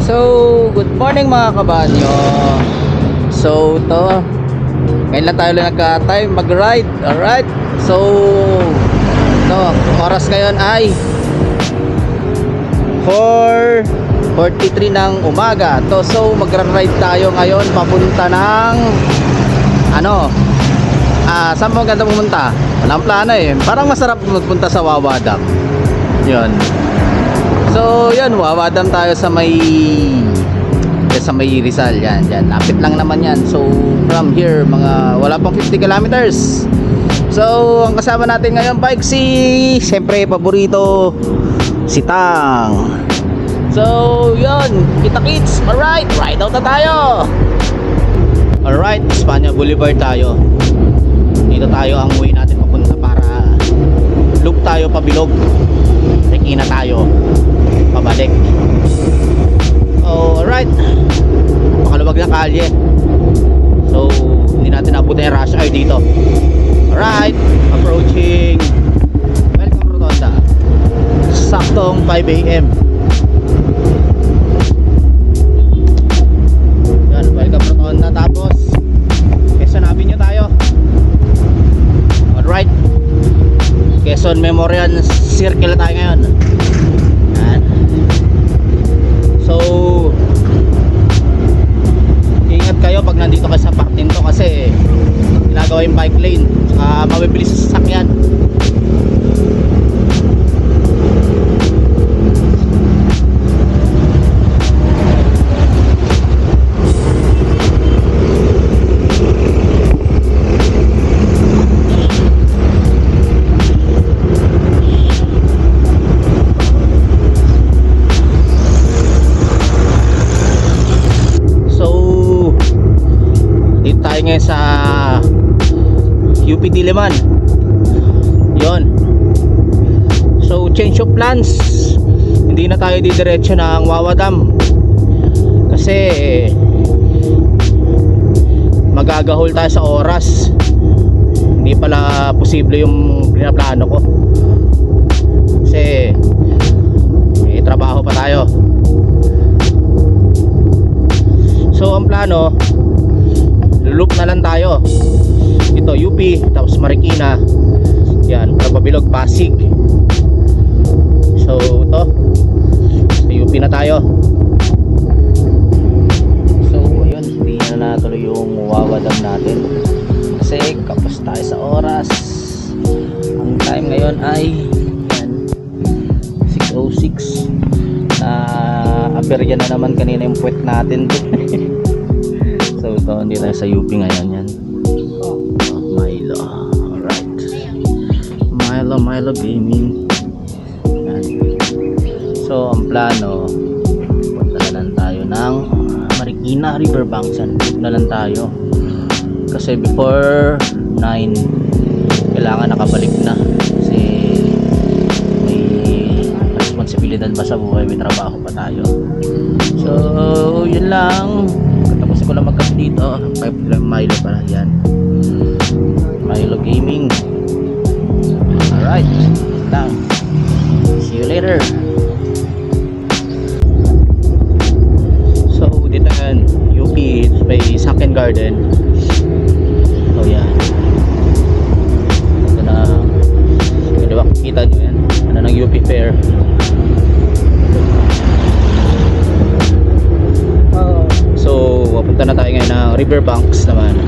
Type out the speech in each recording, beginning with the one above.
So, good morning mga kabanyo. So, ngayon lang tayo nagka-time mag-ride. Alright. So, oras ngayon ay 4:43 ng umaga. So, magra-ride tayo ngayon papunta ng saan mo ganda pumunta? Walang plano eh. Parang masarap magpunta sa Wawa Dam. Yun. So, yun, Wawa Dam tayo sa may Rizal. Yan. Lapit lang naman yan. So, from here, wala pang 50 kilometers. So, ang kasama natin ngayon bike siyempre, paborito, si Tang. So, yun, kita-kits. Alright, ride out na tayo. Alright, Espanya Boulevard tayo. Dito tayo ang way natin papunta para loop tayo pabilog. Rekina tayo pabalik. Oh, alright. Makaluwag na kalye. So, hindi natin abutin yung rush hour dito. Alright, approaching Welcome Rotonda. Saktong 5 AM. Yan, Welcome Rotonda. Tapos Quezon Avenue tayo. Alright, Quezon Memorial Circle tayo ngayon. Yan. So, ingat kayo pag nandito kayo sa parting to kasi ginagawa yung bike lane, mabibilis sa sasakyan. Ngayon sa UP Diliman. Yon. So change of plans. Hindi na tayo didiretso ng Wawa Dam kasi magagahol tayo sa oras. Hindi pala posible yung pinaplano ko kasi may trabaho pa tayo. So ang plano, loop na lang tayo ito UP tapos Marikina yan, pabilog Pasig. So ito sa UP na tayo. So ayun, hindi na natuloy yung Wawa Dam natin kasi kapos tayo sa oras. Ang time ngayon ay yan, 6:06. Aberya na naman kanina yung puwet natin. So ito, hindi tayo sa UP ngayon yan. Milo. Alright. Milo Gaming. Yan. So ang plano, punta na lang tayo ng Marikina Riverbank. San na lang tayo kasi before 9 kailangan nakabalik na kasi may responsibilidad ba sa buhay, may trabaho pa tayo. So yun lang. Tapos ko lang magkap dito. Milo pala yan. Milo Gaming. Alright, lang. See you later. So dito yan UP, may Sunken Garden. So yan. Ito na, hindi ba kita nyo yan, ng UP Fair. So papunta na tayo ngayon ng Riverbanks naman.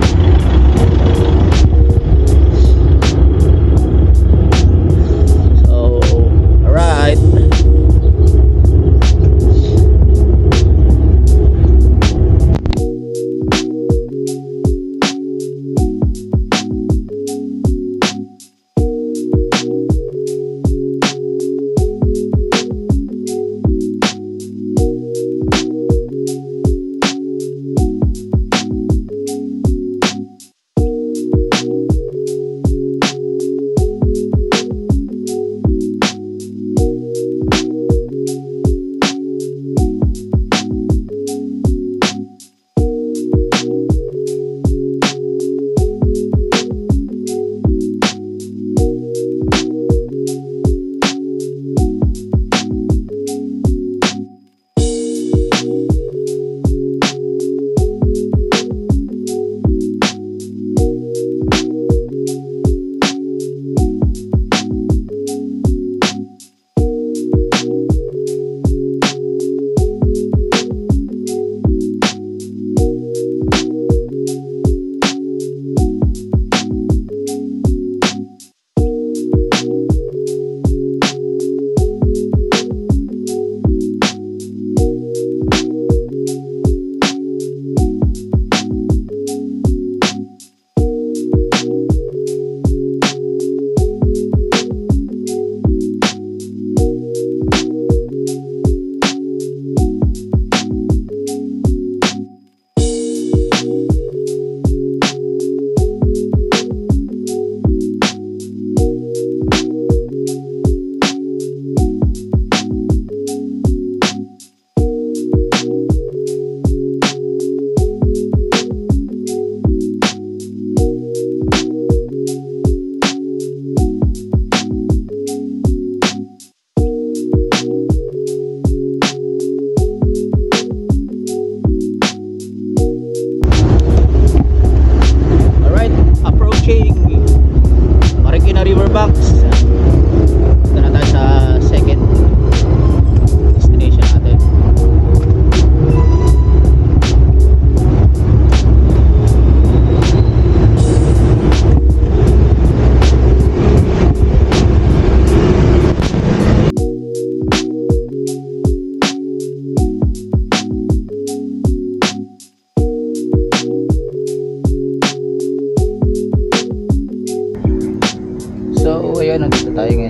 So alright.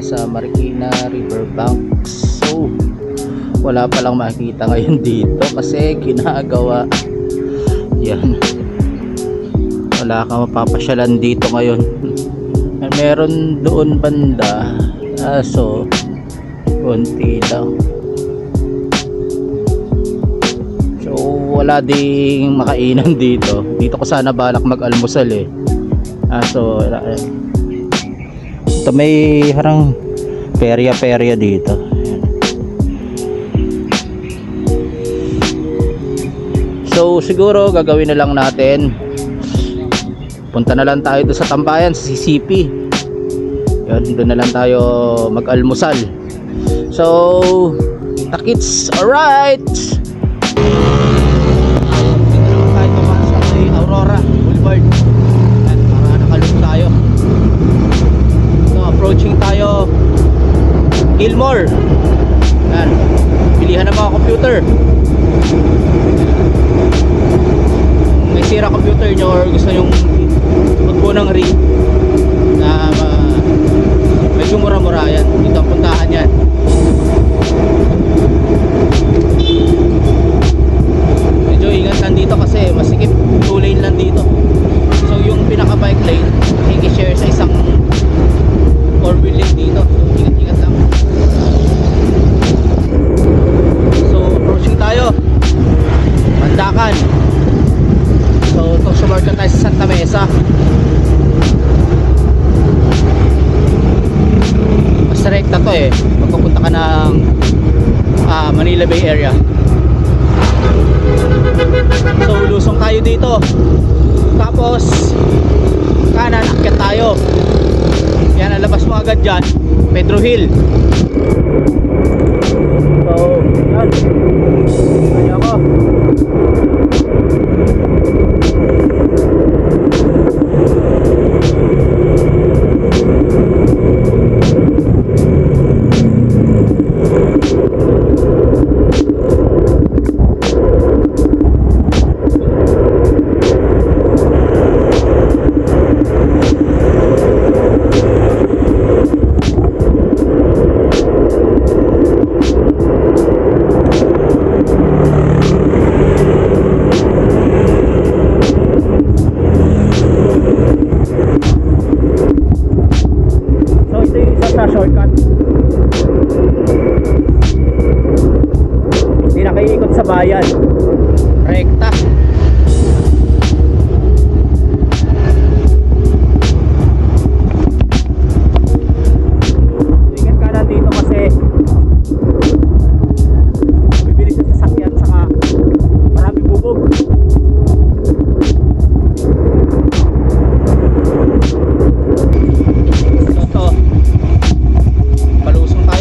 sa Marikina Riverbank. So wala palang makikita ngayon dito kasi ginagawa yan. Wala kang mapapasyalan dito ngayon. Meron doon banda, so konti lang. So wala ding makainan dito. Dito ko sana balak mag-almusal eh. So ito may harang perya dito. So siguro gagawin na lang natin, punta na lang tayo doon sa tambayan sa CCP. Yun, doon na lang tayo mag-almusal. So takits, alright. Kahit pumasok sa Aurora Boulevard, at para nakalun tayo. So approaching tayo Gilmore. Yan, pilihan ng mga computer. May sira computer nyo or gusto nyong magpo ng rig na medyo mura-mura, yan dito ang puntahan yan. Medyo ingat lang dito kasi masikip, 2 lane lang dito. So yung pinaka bike lane nakikishare sa isang 4-wheel lane dito, so ingat-ingat lang. So approaching tayo Mandakan. So itong sumarka tayo sa Santa Mesa. Basta rekta to eh, magpapunta ka ng Manila Bay area. So lusong tayo dito, tapos kanan akyat tayo. Yan, alabas mo agad dyan Pedro Hill. So yan, kaya ko. Shortcut, hindi na kayo ikot sa bayan, rekta. Ingat ka na dito kasi bibilis sa sasakyan, saka maraming bubog.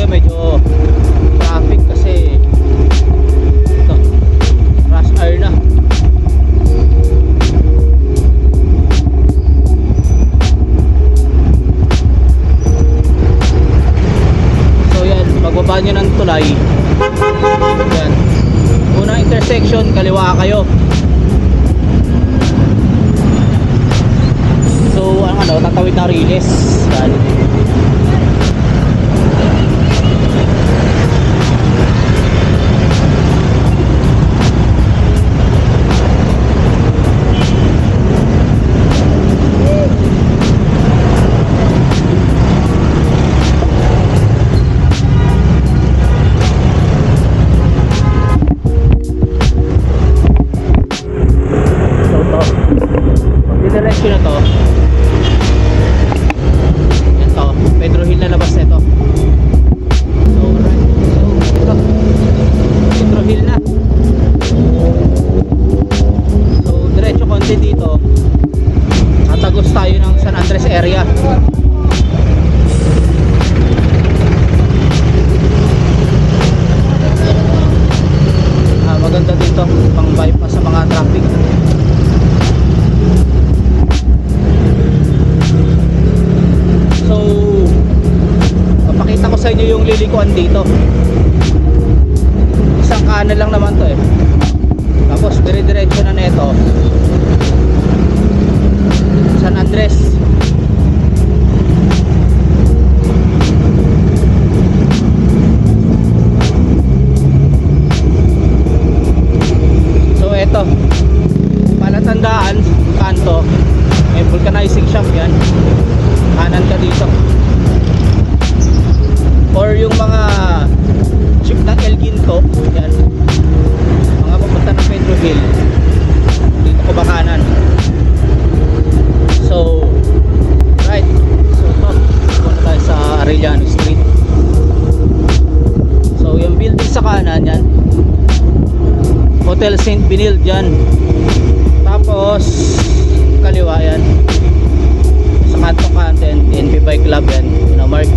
Medyo traffic kasi ito, rush hour na. So yan, pagbaba nyo ng tulay, yan, unang intersection kaliwa kayo. So ano, tatawid na Riles yan. Diretso na to, ito Pedro Hill na labas nito. So right, so ito Pedro Hill na. So diretso konti dito, tatagos tayo ng San Andres area. Maganda dito, pang bypass sa mga traffic. So papakita ko sa inyo yung lilikuan dito. Isang kanan lang naman to eh, tapos dire-diretso na neto San Andres. Hotel St. Benil dyan. Tapos kaliwa yan sa kantong kanten, NP Bike Club yan, you know, Mark.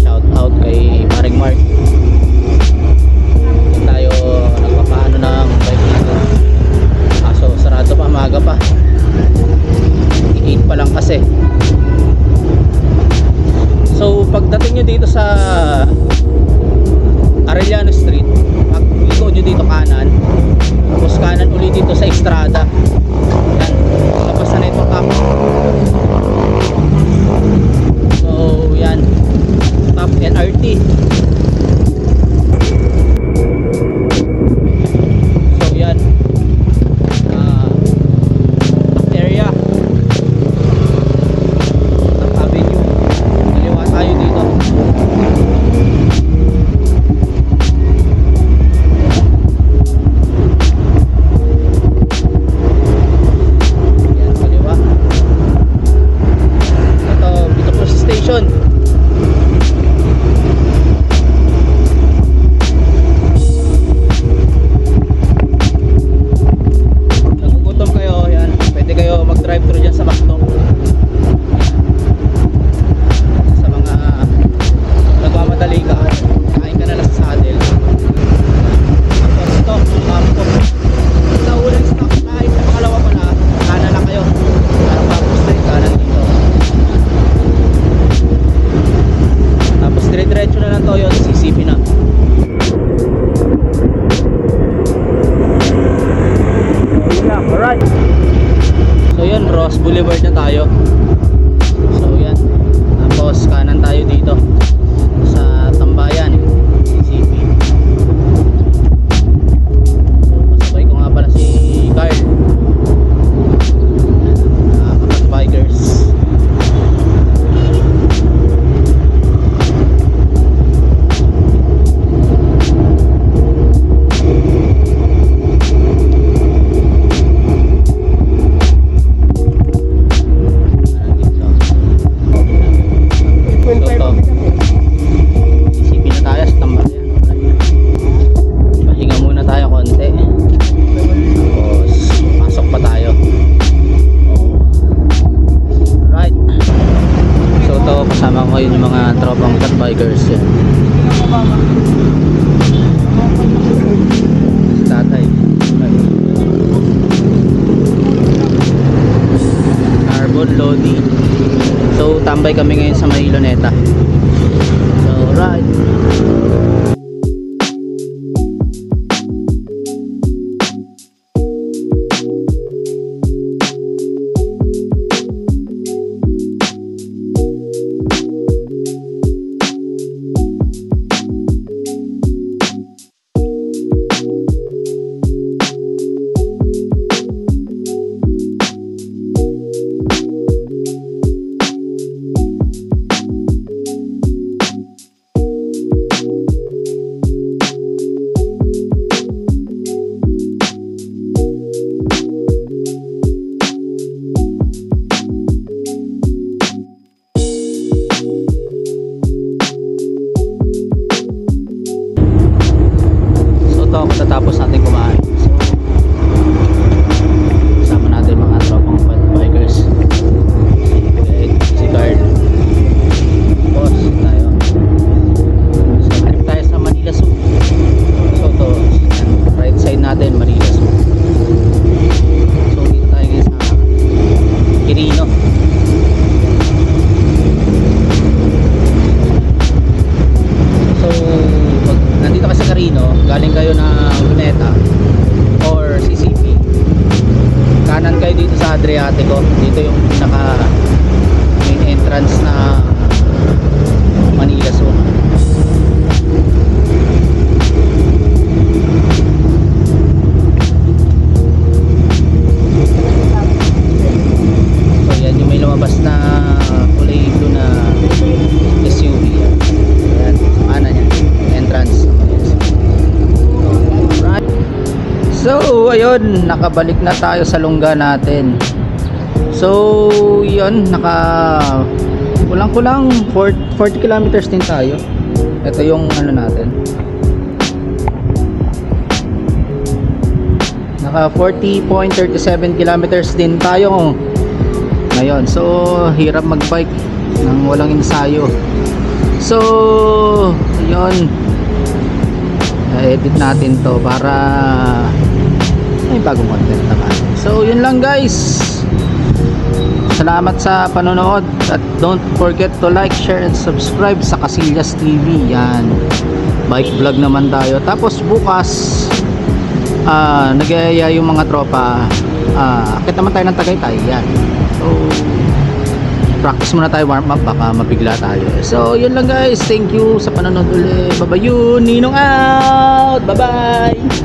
Shout out kay Maring Mark. Yan tayo nagpapaano ng bike dito, kaso sarado pa, maaga pa, 8 pa lang kasi. So pagdating nyo dito sa Arellano Street, pag-iko nyo dito kanan, tapos kanan ulit dito sa Estrada. Yan, tapos na ito top. So yan, top LRT. So yan, top area, top avenue. Kaliwa tayo dito. Boulevard na tayo. So yan, tapos kanan tayo dito sa Tambayan, CCP. So kasabay ko nga pala si Carl, kapag bikers. Yung mga tropang cat bikers yan. Si tatay Carbon Lodi. So tambay kami ngayon sa may Luneta. So right. Matatapos natin kumain, so kasama natin mga tropang bikers, si Card, boss tayo. So trip tayo sa Manila Zoo. So to right side natin Manila Zoo. So dito tayo ngayon sa Quirino. So pag nandito kayo sa Quirino, galing kayo ng Luneta or CCP, kanan kayo dito sa Adriatico. Dito yung pinaka main entrance na Manila Zoo. So yan yung may lumabas na kulay blue na SUV yan. Ayan, kanan yan entrance. So ayun, nakabalik na tayo sa lungga natin. So yun, kulang-kulang 40 kilometers din tayo. Ito yung ano natin, 40.37 kilometers din tayo ngayon. So hirap magbike nang walang ensayo. So yun, edit natin to para may bagong content naman. So yun lang guys, salamat sa panonood at don't forget to like, share and subscribe sa Casillas TV. Yan, bike vlog naman tayo. Tapos bukas nagayaya yung mga tropa, akit naman tayo ng Tagaytay. Yan, so practice muna tayo, warm up, baka mabigla tayo. So yun lang guys, thank you sa panonood ulit. Babayun, Ninong out, bye bye.